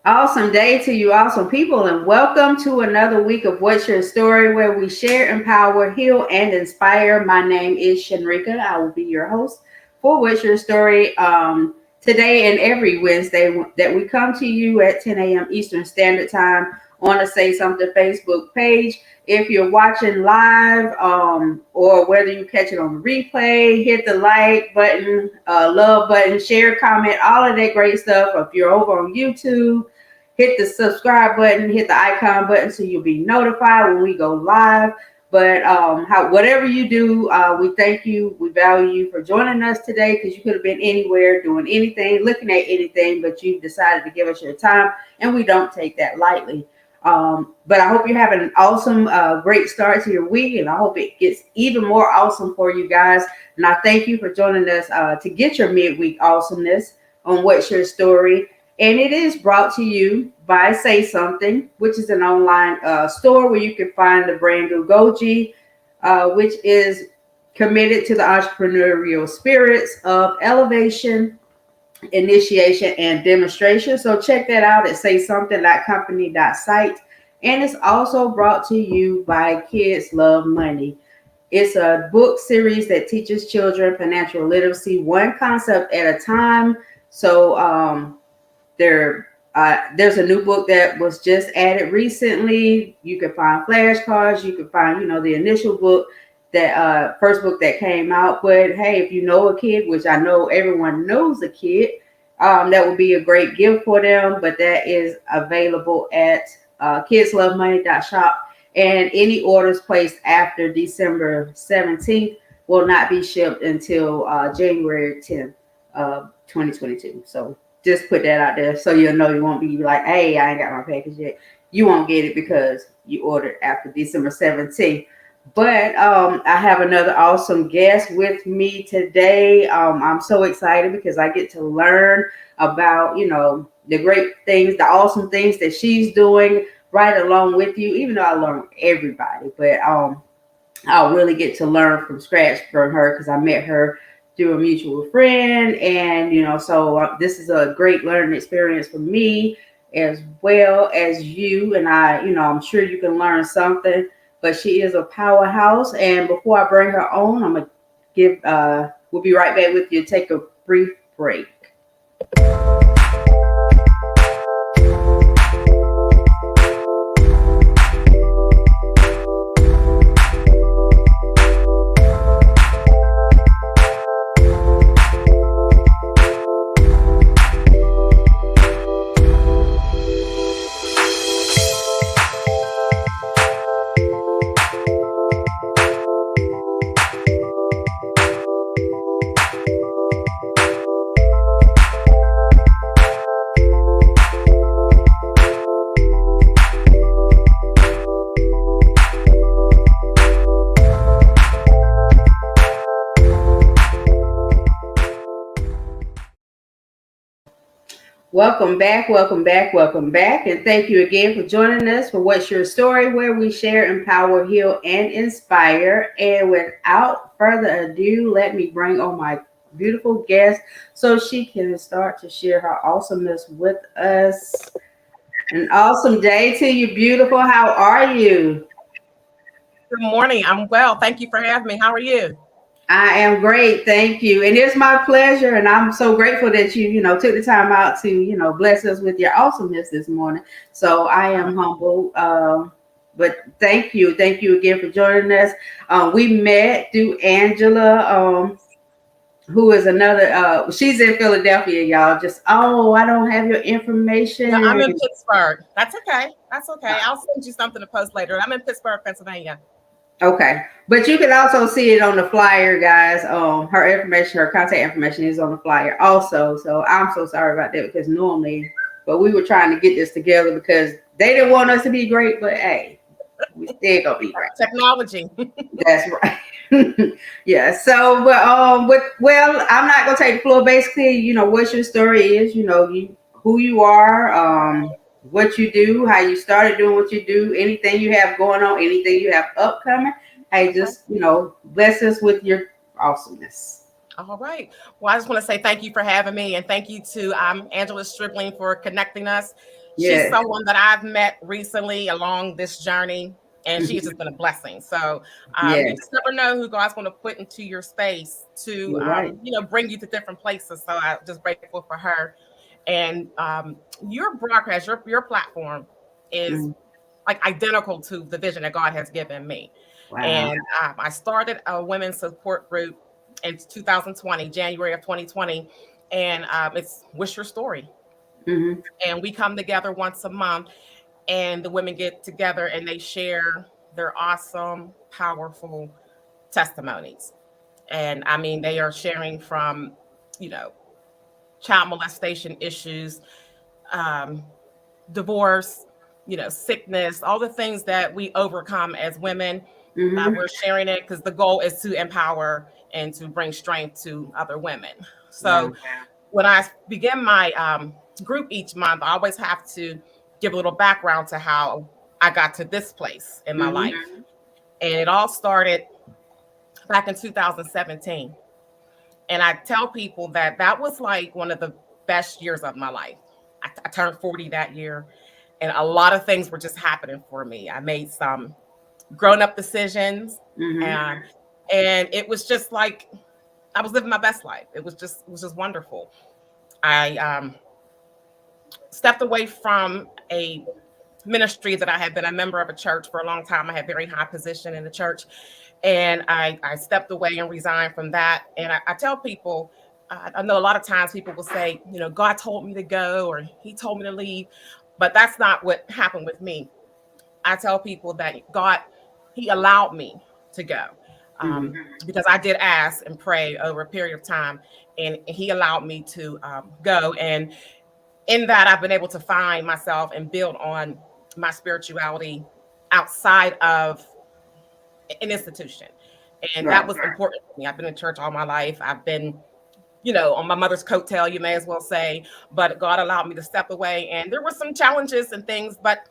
Awesome day to you, awesome people, and welcome to another week of What's Your Story, where we share, empower, heal, and inspire. My name is Shanrika. I will be your host for What's Your Story today and every Wednesday that we come to you at 10 a.m. Eastern Standard Time on the Say Something Facebook page. If you're watching live or whether you catch it on the replay, hit the like button, love button, share, comment, all of that great stuff. If you're over on YouTube, hit the subscribe button, hit the icon button so you'll be notified when we go live. But whatever you do, we thank you. We value you for joining us today, because you could have been anywhere doing anything, looking at anything, but you decided to give us your time, and we don't take that lightly. But I hope you're having an awesome, great start to your week, and I hope it gets even more awesome for you guys. And I thank you for joining us to get your midweek awesomeness on What's Your Story. And it is brought to you by Say Something, which is an online store where you can find the brand new Goji, which is committed to the entrepreneurial spirits of elevation, initiation, and demonstration. So check that out at saysomething.company.site. And it's also brought to you by Kids Love Money. It's a book series that teaches children financial literacy, one concept at a time. So there's a new book that was just added recently. You can find flashcards. You can find, the initial book, that first book that came out. But hey, if you know a kid, which I know everyone knows a kid, that would be a great gift for them. But that is available at kidslovemoney.shop. And any orders placed after December 17th will not be shipped until January 10th, 2022. So just put that out there so you'll know. You won't be like, hey, I ain't got my package yet. You won't get it because you ordered after December 17th. But I have another awesome guest with me today. I'm so excited because I get to learn about, the great things, the awesome things that she's doing right along with you, even though I learn from everybody. But I'll really get to learn from scratch from her, because I met her through a mutual friend. And, so this is a great learning experience for me as well as you. And I'm sure you can learn something. But she is a powerhouse. And before I bring her on, I'm going to we'll be right back with you. Take a brief break. Welcome back, welcome back, welcome back. And thank you again for joining us for What's Your Story, where we share, empower, heal, and inspire. And without further ado, let me bring on my beautiful guest so she can start to share her awesomeness with us. An awesome day to you, beautiful. How are you? Good morning. I'm well. Thank you for having me. How are you? I am great. Thank you. And it's my pleasure. And I'm so grateful that you, took the time out to, bless us with your awesomeness this morning. So I am humble. But thank you. Thank you again for joining us. We met through Angela, who is another, she's in Philadelphia, y'all. I don't have your information. No, I'm in Pittsburgh. That's okay. That's okay. I'll send you something to post later. I'm in Pittsburgh, Pennsylvania. Okay, but you can also see it on the flyer, guys. Her information, her contact information is on the flyer also. So I'm so sorry about that, because but we were trying to get this together because they didn't want us to be great, but hey, we still gonna be great. Technology. That's right. Yeah. So, but I'm not gonna take the floor. Basically, what your story is. Who you are. What you do, how you started doing what you do, anything you have going on, anything you have upcoming. Hey, just, bless us with your awesomeness. All right. Well, I just want to say thank you for having me, and thank you to Angela Stripling for connecting us. She's Yes. someone that I've met recently along this journey, and she's just been a blessing. So you Yes. just never know who God's going to put into your space to, You're right. bring you to different places. So I'm just grateful for her. And your broadcast, your platform is Mm. like identical to the vision that God has given me. Wow. And I started a women's support group in 2020, January of 2020, and it's Wish Your Story. Hmm. And we come together once a month, and the women get together and they share their awesome, powerful testimonies. And I mean, they are sharing from, you know, child molestation issues, um, divorce, sickness, all the things that we overcome as women. Hmm. We're sharing it because the goal is to empower and to bring strength to other women. Wow. So when I begin my group each month, I always have to give a little background to how I got to this place in my Hmm. life. And it all started back in 2017. And I tell people that that was like one of the best years of my life. I turned 40 that year, and a lot of things were just happening for me. I made some grown up decisions, Hmm. and it was just like I was living my best life. It was just wonderful. I stepped away from a ministry that I had been a member of a church for a long time. I had very high position in the church, and I stepped away and resigned from that. And I tell people, I know a lot of times people will say, God told me to go or He told me to leave, but that's not what happened with me. I tell people that God, He allowed me to go. Hmm. Because I did ask and pray over a period of time, and He allowed me to go. And in that, I've been able to find myself and build on my spirituality outside of an institution. And that Right. was important to me. I've been in church all my life. I've been, on my mother's coattail, you may as well say, but God allowed me to step away. And there were some challenges and things. But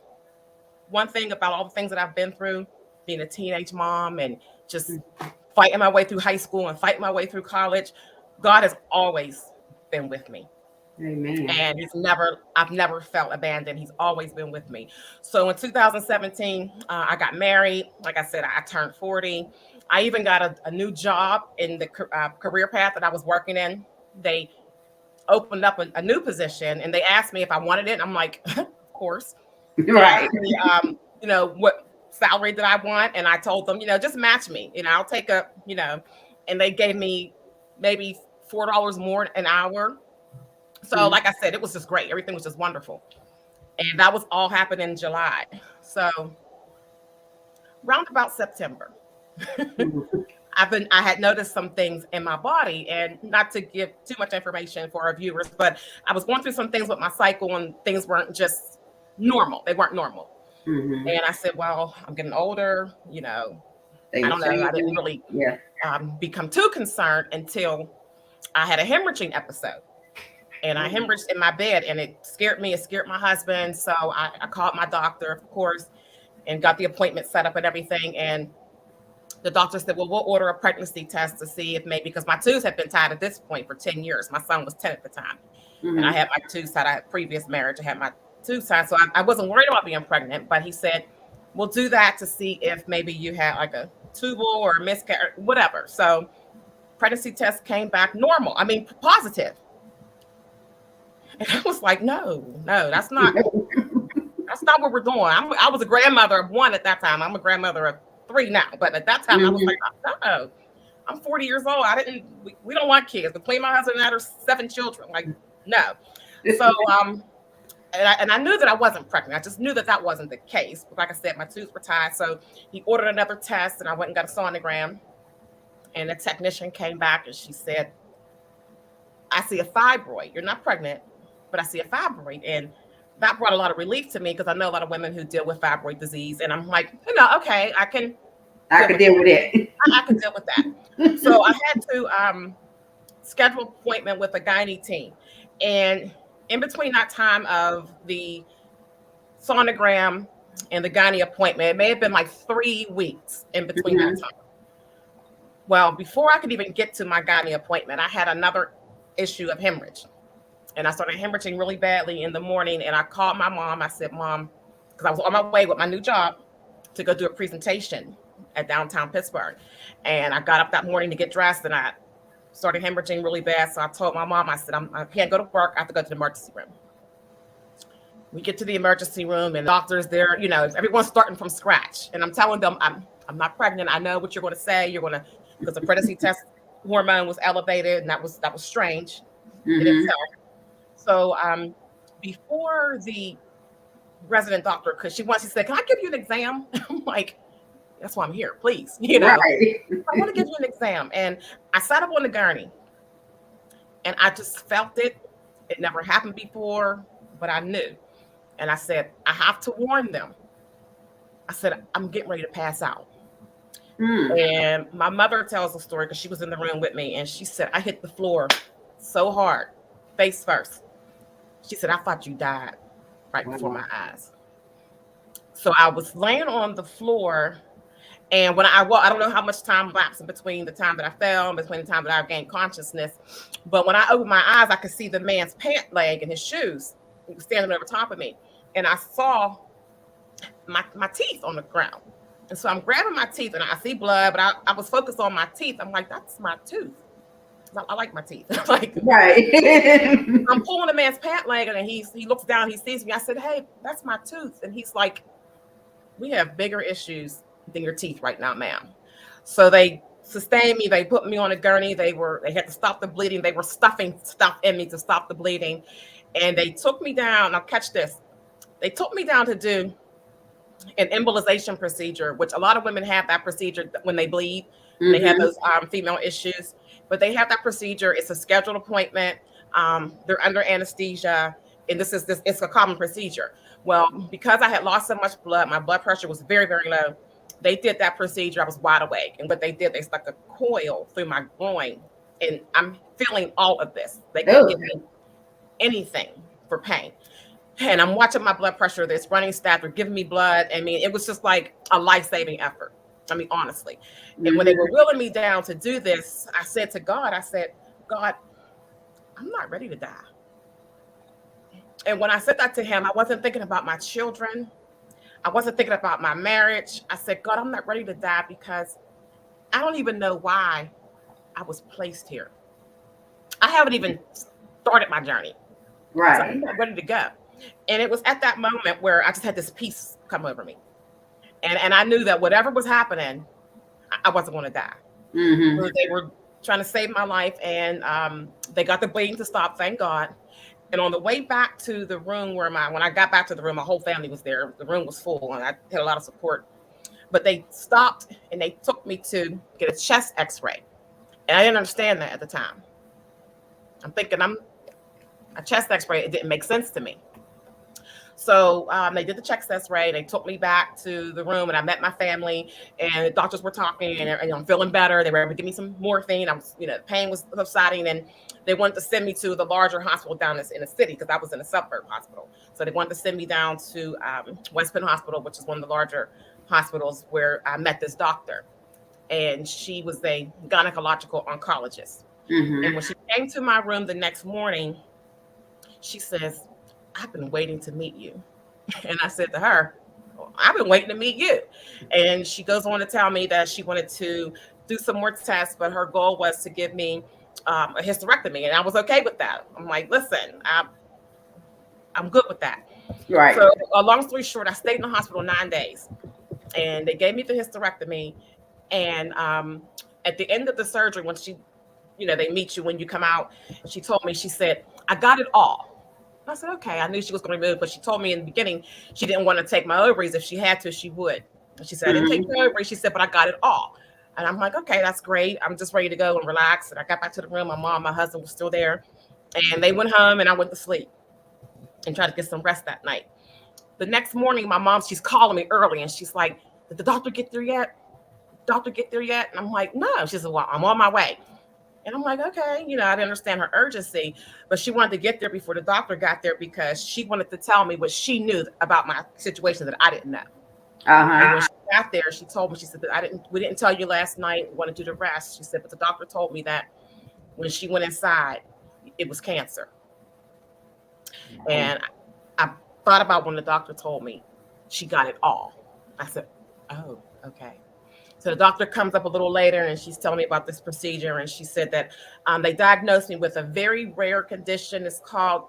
one thing about all the things that I've been through, being a teenage mom and just fighting my way through high school and fighting my way through college, God has always been with me. Amen. And I've never felt abandoned. He's always been with me. So in 2017, I got married. Like I said, I turned 40. I even got a new job in the career path that I was working in. They opened up a new position, and they asked me if I wanted it. I'm like, of course. They Right. asked me, what salary did I want? And I told them, just match me. I'll take and they gave me maybe $4 more an hour. So, Mhm. like I said, it was just great. Everything was just wonderful. And that was all happened in July. So, round about September, Mhm. I had noticed some things in my body, and not to give too much information for our viewers, but I was going through some things with my cycle, and things weren't just normal. They weren't normal. Mhm. And I said, well, I'm getting older, I Things don't know. I didn't changing. really Yeah. become too concerned until I had a hemorrhaging episode. And I hemorrhaged in my bed, and it scared me. It scared my husband. So I called my doctor, of course, and got the appointment set up and everything. And the doctor said, well, we'll order a pregnancy test to see if maybe, because my tubes had been tied at this point for 10 years. My son was 10 at the time. And I Mhm. had my tubes tied. I had previous marriage. I had my tubes tied. So I wasn't worried about being pregnant. But he said, we'll do that to see if maybe you had like a tubal or a miscarriage, whatever. So pregnancy test came back normal. I mean, positive. And I was like, no, that's not what we're doing. I was a grandmother of one at that time. I'm a grandmother of three now. But at that time, I was Mhm. like, no, I'm 40 years old. We don't want kids. Between my husband and I, there's 7 children. Like, no. So, and I knew that I wasn't pregnant. I just knew that that wasn't the case. But like I said, my tubes were tied. So he ordered another test, and I went and got a sonogram. And the technician came back, and she said, I see a fibroid. You're not pregnant, but I see a fibroid. And that brought a lot of relief to me because I know a lot of women who deal with fibroid disease. And I'm like, okay, I can I deal could with deal that. with it. I can deal with that. So I had to schedule an appointment with a gynae team. And in between that time of the sonogram and the gynae appointment, it may have been like 3 weeks in between that Mhm. time. Well, before I could even get to my gynae appointment, I had another issue of hemorrhage. and I started hemorrhaging really badly in the morning. And I called my mom. I said, Mom, because I was on my way with my new job to go do a presentation at downtown Pittsburgh. And I got up that morning to get dressed, and I started hemorrhaging really bad. So I told my mom, I said, I can't go to work. I have to go to the emergency room. We get to the emergency room, and the doctor's there. Everyone's starting from scratch. And I'm telling them, I'm not pregnant. I know what you're going to say. You're going to, because the pregnancy test hormone was elevated, and that was strange in Mm-hmm. itself. So before the resident doctor, because she said, can I give you an exam? I'm like, that's why I'm here, please. Right. I want to give you an exam. And I sat up on the gurney, and I just felt it. It never happened before, but I knew. And I said, I have to warn them. I said, I'm getting ready to pass out. And my mother tells the story because she was in the room with me. And she said, I hit the floor so hard, face first. She said, I thought you died right before my eyes. So I was laying on the floor. And when I don't know how much time lapsed in between the time that I fell and between the time that I gained consciousness. But when I opened my eyes, I could see the man's pant leg and his shoes. He was standing over top of me. And I saw my teeth on the ground. And so I'm grabbing my teeth, and I see blood, but I was focused on my teeth. I'm like, that's my tooth. I like my teeth. Like, right. I'm pulling the man's pant leg, and he looks down, he sees me. I said, hey, that's my tooth. And he's like, we have bigger issues than your teeth right now, ma'am. So they sustained me. They put me on a gurney. They had to stop the bleeding. They were stuffing stuff in me to stop the bleeding. And they took me down. Now catch this. They took me down to do an embolization procedure, which a lot of women have that procedure when they bleed. Mm-hmm. They have those female issues, but they have that procedure. It's a scheduled appointment. They're under anesthesia, and it's a common procedure. Well, because I had lost so much blood, my blood pressure was very, very low. They did that procedure. I was wide awake, and what they did, they stuck a coil through my groin, and I'm feeling all of this. They couldn't give me anything for pain. And I'm watching my blood pressure, this running staff, they're giving me blood. I mean, it was just like a life-saving effort. I mean, honestly. And when they were wheeling me down to do this, I said to God, God, I'm not ready to die. And when I said that to him, I wasn't thinking about my children. I wasn't thinking about my marriage. I said, God, I'm not ready to die because I don't even know why I was placed here. I haven't even started my journey. Right. So I'm not ready to go. And it was at that moment where I just had this peace come over me. And I knew that whatever was happening, I wasn't going to die. Mm-hmm. So they were trying to save my life, and they got the bleeding to stop, thank God. And on the way back to the room when I got back to the room, my whole family was there. The room was full, and I had a lot of support. But they stopped, and they took me to get a chest x-ray. And I didn't understand that at the time. I'm thinking a chest x-ray, it didn't make sense to me. So they did the chest x-ray. They took me back to the room, and I met my family, and the doctors were talking, and I'm feeling better. They were able to give me some morphine. The pain was subsiding, and they wanted to send me to the larger hospital down in the city because I was in a suburb hospital. So they wanted to send me down to West Penn Hospital, which is one of the larger hospitals, where I met this doctor, and she was a gynecological oncologist. Mm-hmm. And when she came to my room the next morning, she says, I've been waiting to meet you. And I said to her, I've been waiting to meet you. And she goes on to tell me that she wanted to do some more tests, but her goal was to give me a hysterectomy. And I was okay with that. I'm like, listen, I'm good with that. Right. So a long story short, I stayed in the hospital 9 days, and they gave me the hysterectomy. And at the end of the surgery, when they meet you when you come out, she told me, she said, I got it all. I said, okay. I knew she was going to remove, but she told me in the beginning she didn't want to take my ovaries. If she had to, she would. And she said, I didn't take your ovaries. She said, but I got it all. And I'm like, okay, that's great. I'm just ready to go and relax. And I got back to the room. My mom, my husband was still there. And they went home, and I went to sleep and tried to get some rest that night. The next morning, my mom, she's calling me early, and she's like, did the doctor get there yet? And I'm like, no. She said, well, I'm on my way. And I'm like, okay, I didn't understand her urgency, but she wanted to get there before the doctor got there because she wanted to tell me what she knew about my situation that I didn't know. And when she got there, she told me, she said, we didn't tell you last night, we wanted you to rest. She said, but the doctor told me that when she went inside, it was cancer. Oh, And I thought about when the doctor told me she got it all. I said, oh, okay. So the doctor comes up a little later and she's telling me about this procedure. And she said that they diagnosed me with a very rare condition. It's called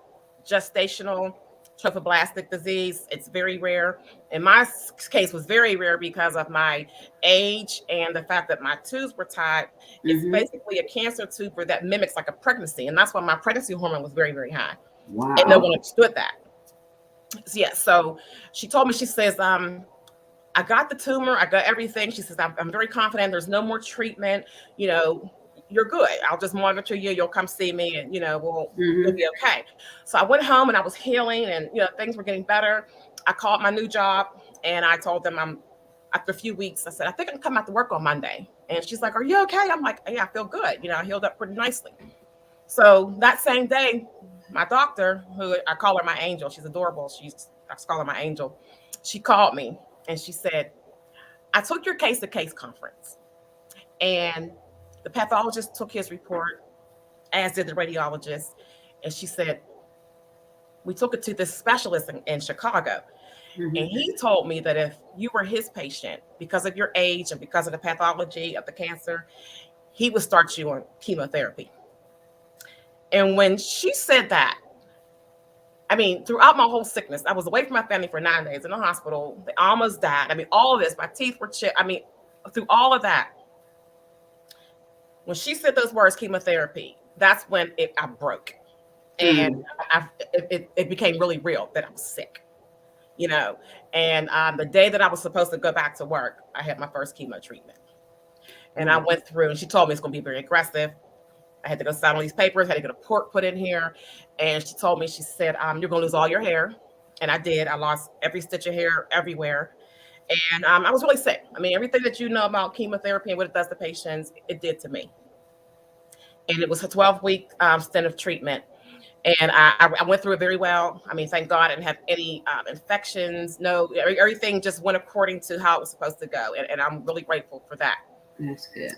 gestational trophoblastic disease. It's very rare. In my case was very rare because of my age and the fact that my tubes were tied. It's mm-hmm. basically a cancer tumor that mimics like a pregnancy. And that's why my pregnancy hormone was very, very high. And no Wow. one understood that. So, yeah. So she told me, she says, I got the tumor, I got everything. She says, I'm very confident. There's no more treatment. You know, you're good. I'll just monitor you. You'll come see me and, you'll Mm-hmm. be okay. So I went home and I was healing and, things were getting better. I called my new job and I told them after a few weeks, I said, I think I can come out to work on Monday. And she's like, are you okay? I'm like, yeah, I feel good. I healed up pretty nicely. So that same day, my doctor, who I call her my angel, she's adorable. I just call her my angel. She called me and she said, I took your case to case conference and the pathologist took his report, as did the radiologist. And she said, we took it to this specialist in Chicago. And Mm-hmm. he told me that if you were his patient, because of your age and because of the pathology of the cancer, he would start you on chemotherapy. And when she said that, I mean, throughout my whole sickness, I was away from my family for 9 days in the hospital. They almost died. I mean, all of this, my teeth were chipped. I mean, through all of that, when she said those words, chemotherapy, that's when I broke. And Mm. it became really real that I was sick, you know. And the day that I was supposed to go back to work, I had my first chemo treatment. And I Oh. went through, and she told me it's going to be very aggressive. I had to go sign all these papers, had to get a port put in here. And she told me, she said, you're going to lose all your hair. And I did. I lost every stitch of hair everywhere. And I was really sick. I mean, everything that you know about chemotherapy and what it does to patients, it did to me. And it was a 12-week stint of treatment. And I went through it very well. I mean, thank God I didn't have any infections. No, everything just went according to how it was supposed to go. And I'm really grateful for that. That's good.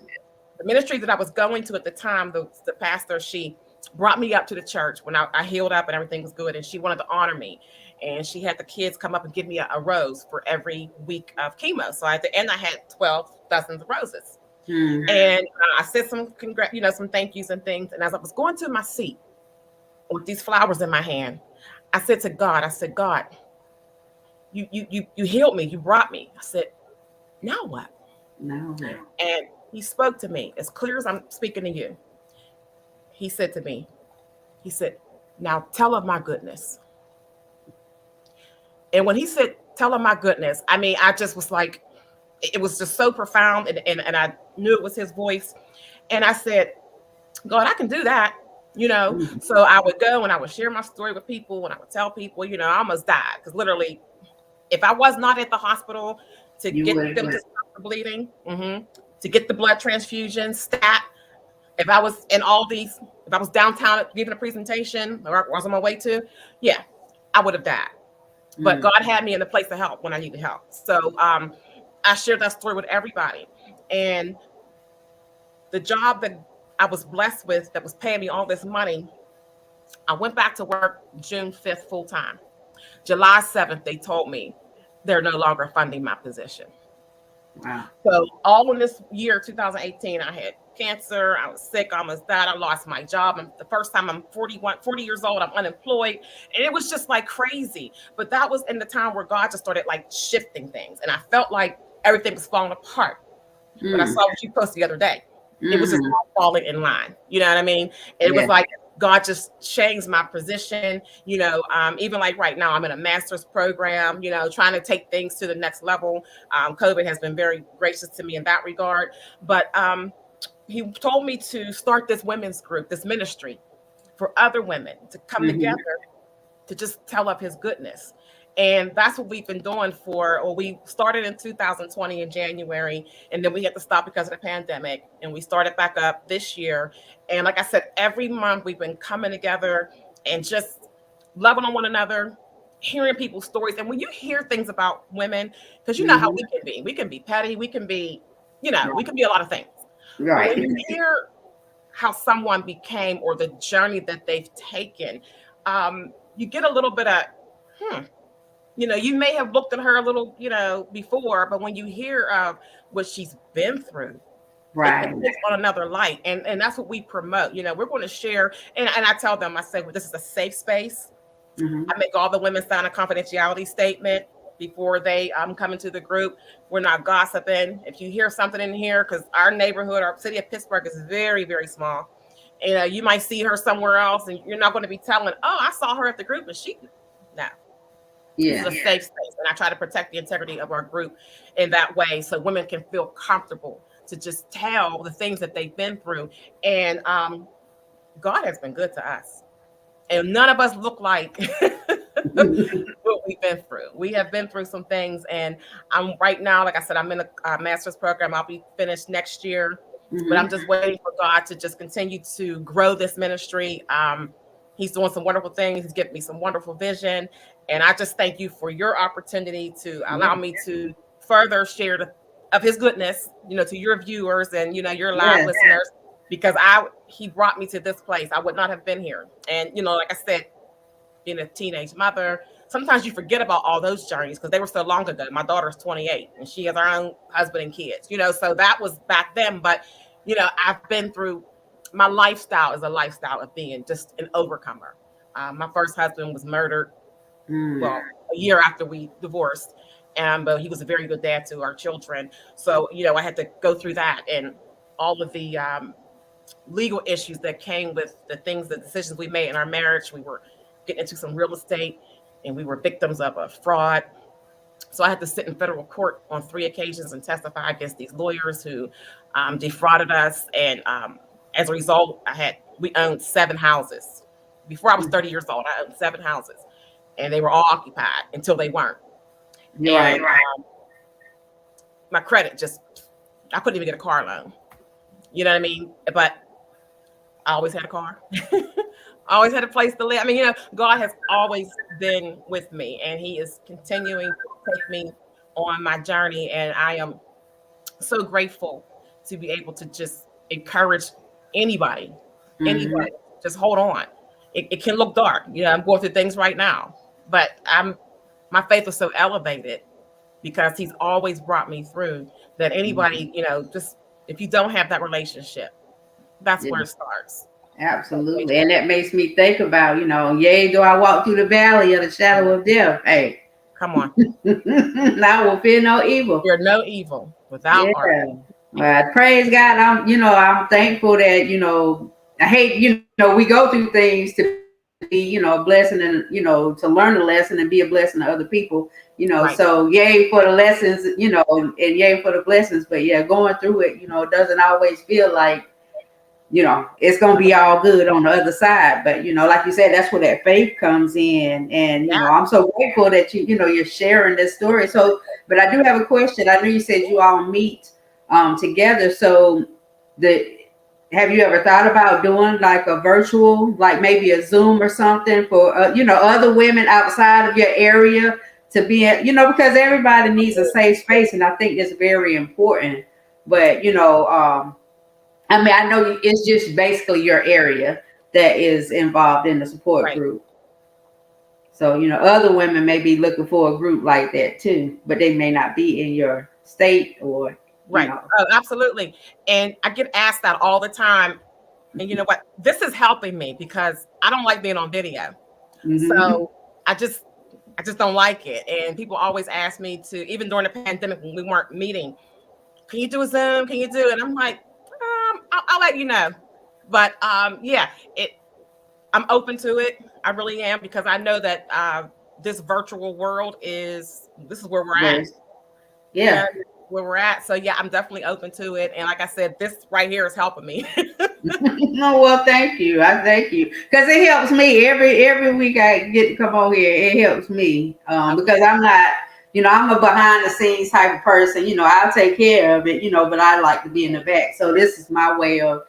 The ministry that I was going to at the time, the pastor, she brought me up to the church when I healed up and everything was good. And she wanted to honor me. And she had the kids come up and give me a rose for every week of chemo. So at the end, I had 12 dozens of roses. Mm. And I said some thank yous and things. And as I was going to my seat with these flowers in my hand, I said to God, God, you healed me. You brought me. I said, now what? No. And he spoke to me as clear as I'm speaking to you. He said to me, he said, now tell of my goodness. And when he said, tell of my goodness, I mean, I just was like, it was just so profound. And I knew it was his voice. And I said, God, I can do that. Mm. So I would go and I would share my story with people and I would tell people, I almost died because literally, if I was not at the hospital to You get would them to have. stop the bleeding, to get the blood transfusion, stat, if I was in all these, if I was downtown giving a presentation or was on my way to, yeah, I would have died. But Mm. God had me in the place to help when I needed help. So I shared that story with everybody. And the job that I was blessed with that was paying me all this money, I went back to work June 5th full time. July 7th, they told me they're no longer funding my position. Wow. So all in this year, 2018, I had cancer. I was sick. I almost died. I lost my job. And the first time I'm 40 years old, I'm unemployed. And it was just like crazy. But that was in the time where God just started like shifting things. And I felt like everything was falling apart. But I Mm. saw what you posted the other day. It was just Mm-hmm. all falling in line. You know what I mean? It was Yeah. like God just changed my position. Even like right now, I'm in a master's program, trying to take things to the next level. COVID has been very gracious to me in that regard. But he told me to start this women's group, this ministry for other women to come Mm-hmm. together to just tell of his goodness. And that's what we've been doing we started in 2020 in January, and then we had to stop because of the pandemic. And we started back up this year. And like I said, every month we've been coming together and just loving on one another, hearing people's stories. And when you hear things about women, because you know how Mm-hmm. we can be petty, we can be, we Right. can be a lot of things. But Right. when you hear how someone became or the journey that they've taken, um, you get a little bit of, you may have looked at her a little, before, but when you hear of what she's been through, it Right. takes on another light. And that's what we promote. We're going to share. And I tell them, I say, well, this is a safe space. Mm-hmm. I make all the women sign a confidentiality statement before they come into the group. We're not gossiping. If you hear something in here, because our neighborhood, our city of Pittsburgh is very, very small. You might see her somewhere else and you're not going to be telling, oh, I saw her at the group and no. This is a safe space. And I try to protect the integrity of our group in that way so women can feel comfortable to just tell the things that they've been through. And God has been good to us. And none of us look like what we've been through. We have been through some things. And I'm right now, like I said, I'm in a master's program. I'll be finished next year. Mm-hmm. But I'm just waiting for God to just continue to grow this ministry. He's doing some wonderful things. He's given me some wonderful vision. And I just thank you for your opportunity to allow me to further share of his goodness, to your viewers and, your live listeners, because he brought me to this place. I would not have been here. And, like I said, being a teenage mother, sometimes you forget about all those journeys because they were so long ago. My daughter's 28 and she has her own husband and kids, so that was back then. But, I've been through, my lifestyle is a lifestyle of being just an overcomer. My first husband was murdered, well, a year after we divorced. But he was a very good dad to our children. So, I had to go through that and all of the legal issues that came with the decisions we made in our marriage. We were getting into some real estate and we were victims of a fraud. So I had to sit in federal court on 3 occasions and testify against these lawyers who defrauded us. And as a result, we owned 7 houses. Before I was 30 years old, I owned 7 houses and they were all occupied until they weren't. And my credit I couldn't even get a car loan. You know what I mean? But I always had a car. I always had a place to live. I mean, God has always been with me and he is continuing to take me on my journey. And I am so grateful to be able to just encourage anybody, just hold on. It can look dark. I'm going through things right now, but my faith was so elevated because he's always brought me through that anybody, just if you don't have that relationship, that's where it starts. Absolutely. And that makes me think about, yea, though I walk through the valley of the shadow of death. Hey, come on. I will fear no evil. Fear no evil without arguing. But praise God. I'm thankful that, I hate, we go through things to be, a blessing and, to learn a lesson and be a blessing to other people, so yay for the lessons, and yay for the blessings. But going through it, it doesn't always feel like, it's going to be all good on the other side. But, like you said, that's where that faith comes in. And, I'm so grateful that you're sharing this story. So, but I do have a question. I know you said you all meet together. So have you ever thought about doing like a virtual, like maybe a Zoom or something for, other women outside of your area to be at, because everybody needs a safe space. And I think it's very important. But, I know it's just basically your area that is involved in the support group. So, other women may be looking for a group like that too, but they may not be in your state or. Oh, absolutely. And I get asked that all the time. And you know what? This is helping me because I don't like being on video. Mm-hmm. So I just don't like it. And people always ask me to, even during the pandemic when we weren't meeting, can you do a Zoom? Can you do it? And I'm like, I'll let you know. But I'm open to it. I really am, because I know that this virtual world this is where we're at. Yeah. Where we're at. So I'm definitely open to it. And like I said, this right here is helping me. No, well, thank you. I thank you. Because it helps me every week I get to come on here. It helps me because I'm not, I'm a behind the scenes type of person. I'll take care of it, but I like to be in the back. So this is my way of,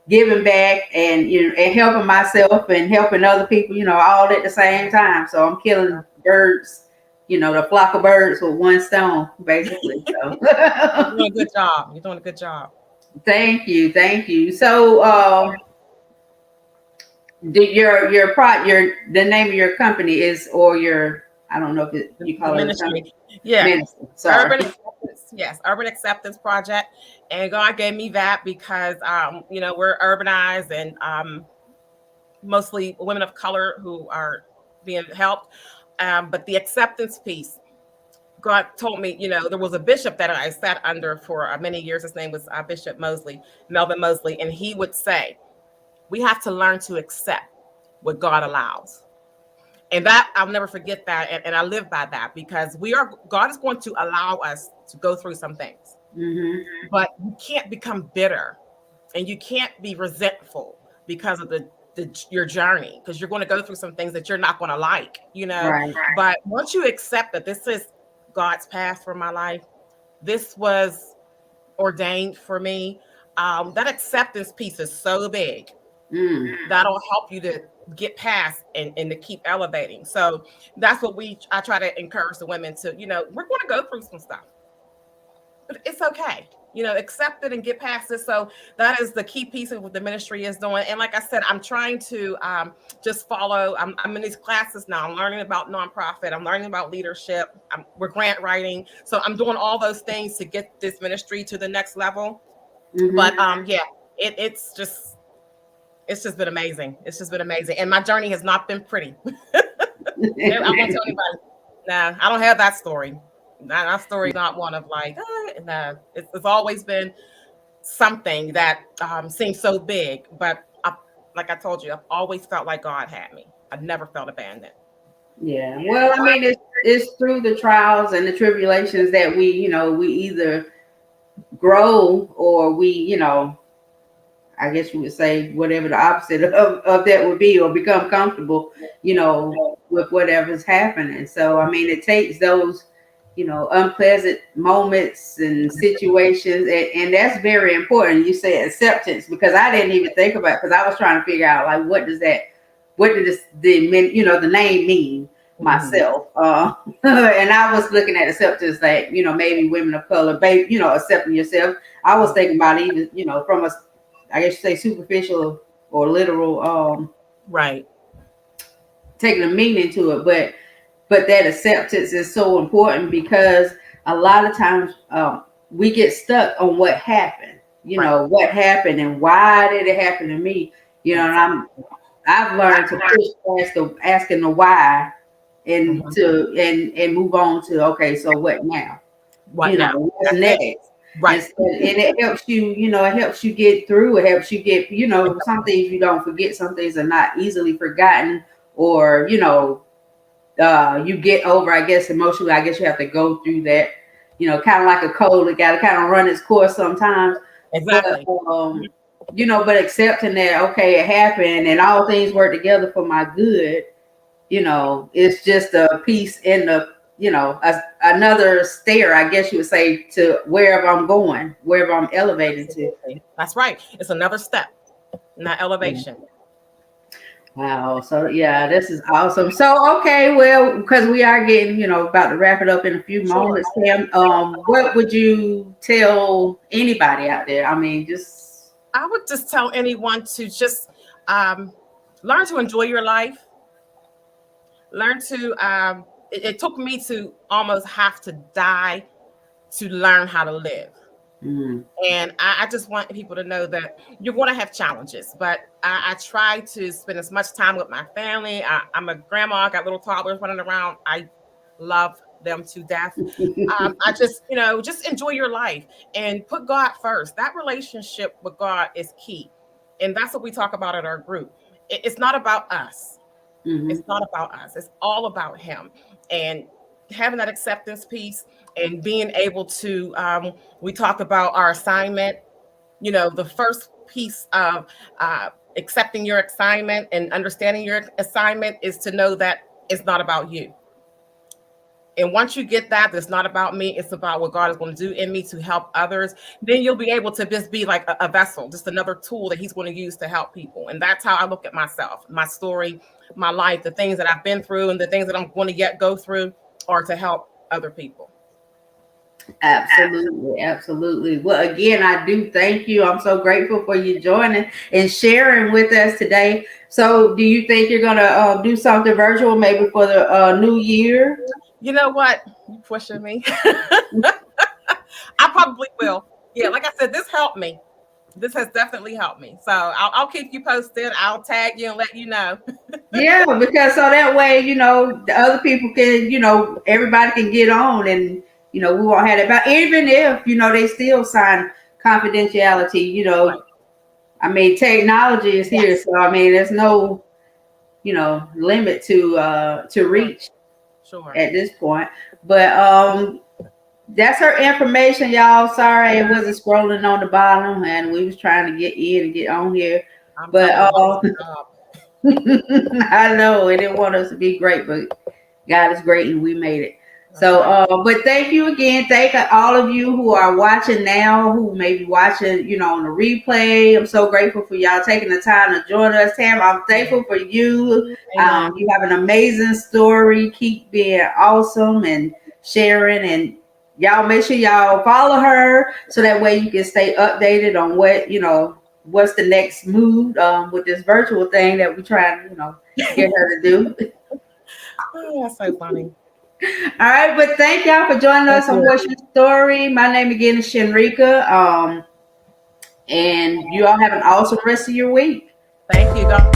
giving back and, and helping myself and helping other people, all at the same time. So I'm killing birds, the flock of birds with one stone, basically. So. You're doing a good job. You're doing a good job. Thank you. So the name of your company is, or your, I don't know if you The call it a company. ministry. Yeah. Ministry. Sorry. Urban acceptance. Yes, urban acceptance project. And God gave me that because we're urbanized and mostly women of color who are being helped. But the acceptance piece, God told me, there was a bishop that I sat under for many years. His name was Bishop Mosley, Melvin Mosley. And he would say, we have to learn to accept what God allows. And that I'll never forget that. And I live by that because God is going to allow us to go through some things, but you can't become bitter and you can't be resentful because of your journey, because you're going to go through some things that you're not going to like, Right. but once you accept that this is God's path for my life, this was ordained for me. That acceptance piece is so big. That'll help you to get past and to keep elevating. So that's what I try to encourage the women to, we're going to go through some stuff, but it's okay. Accept it and get past it. So that is the key piece of what the ministry is doing. And like I said, I'm trying to just follow. I'm in these classes now. I'm learning about nonprofit. I'm learning about leadership. We're grant writing. So I'm doing all those things to get this ministry to the next level. But it's just been amazing. It's just been amazing. And my journey has not been pretty. I won't tell anybody. Nah, I don't have that story. That story is not one of like, it's always been something that seems so big. But like I told you, I've always felt like God had me. I've never felt abandoned. Yeah. Well, I mean, it's through the trials and the tribulations that we either grow or we, I guess you would say whatever the opposite of that would be, or become comfortable, with whatever's happening. So, I mean, it takes those, unpleasant moments and situations. And that's very important. You say acceptance, because I didn't even think about it, because I was trying to figure out, like, what did the name mean myself? And I was looking at acceptance, like, maybe women of color, accepting yourself. I was thinking about even, from I guess you say superficial or literal, right, taking a meaning to it, but that acceptance is so important, because a lot of times we get stuck on what happened, what happened and why did it happen to me, and I've learned to push past asking the why and and move on to, okay, so what now? What's next? Right. And it helps you, it helps you get through. It helps you get, some things you don't forget. Some things are not easily forgotten, or, you get over, I guess, emotionally. I guess you have to go through that, kind of like a cold. It got to kind of run its course sometimes. Exactly. But accepting that, okay, it happened and all things work together for my good, it's just a piece in the, another stair, I guess you would say, to wherever I'm going, wherever I'm elevating to. That's right. It's another step in that elevation. Wow. So yeah, this is awesome. So, okay, well, because we are getting, about to wrap it up in a few moments, Pam, what would you tell anybody out there? I mean, I would just tell anyone to just learn to enjoy your life. Learn to, it took me to almost have to die to learn how to live. And I just want people to know that you're going to have challenges, but I try to spend as much time with my family. I'm a grandma. I got little toddlers running around. I love them to death. I just, just enjoy your life and put God first. That relationship with God is key. And that's what we talk about at our group. It's not about us. It's not about us. It's all about Him. And having that acceptance piece and being able to, we talk about our assignment, the first piece of accepting your assignment and understanding your assignment is to know that it's not about you. And once you get that, it's not about me, it's about what God is going to do in me to help others, then you'll be able to just be like a vessel, just another tool that He's going to use to help people. And that's how I look at myself, my story, my life, the things that I've been through and the things that I'm going to yet go through are to help other people. Absolutely, absolutely. Well, again, I do thank you. I'm so grateful for you joining and sharing with us today. So, do you think you're gonna do something virtual maybe for the new year? You know what? You pushing me. I probably will. Yeah, like I said, this helped me. This has definitely helped me. So I'll keep you posted. I'll tag you and let you know. Yeah, because so that way, the other people can, everybody can get on, and we won't have that. But even if they still sign confidentiality, Right. I mean, technology is here, Yes. so I mean, there's no limit to Sure. reach Sure. at this point. But that's her information, y'all. Sorry it wasn't scrolling on the bottom, and we was trying to get in and get on here. I'm But telling you, that was a job. I know it didn't want us to be great, but God is great and we made it. That's So, right. but thank you again. Thank all of you who are watching now, who may be watching, on the replay. I'm so grateful for y'all taking the time to join us. Tam, I'm thankful for you. Amen. You have an amazing story. Keep being awesome and sharing. And y'all make sure y'all follow her so that way you can stay updated on what's the next move with this virtual thing that we're trying to, get her to do. Oh, that's so funny. All right, but thank y'all for joining Thank us on you. What's Your Story. My name again is Shenrika. And you all have an awesome rest of your week. Thank you.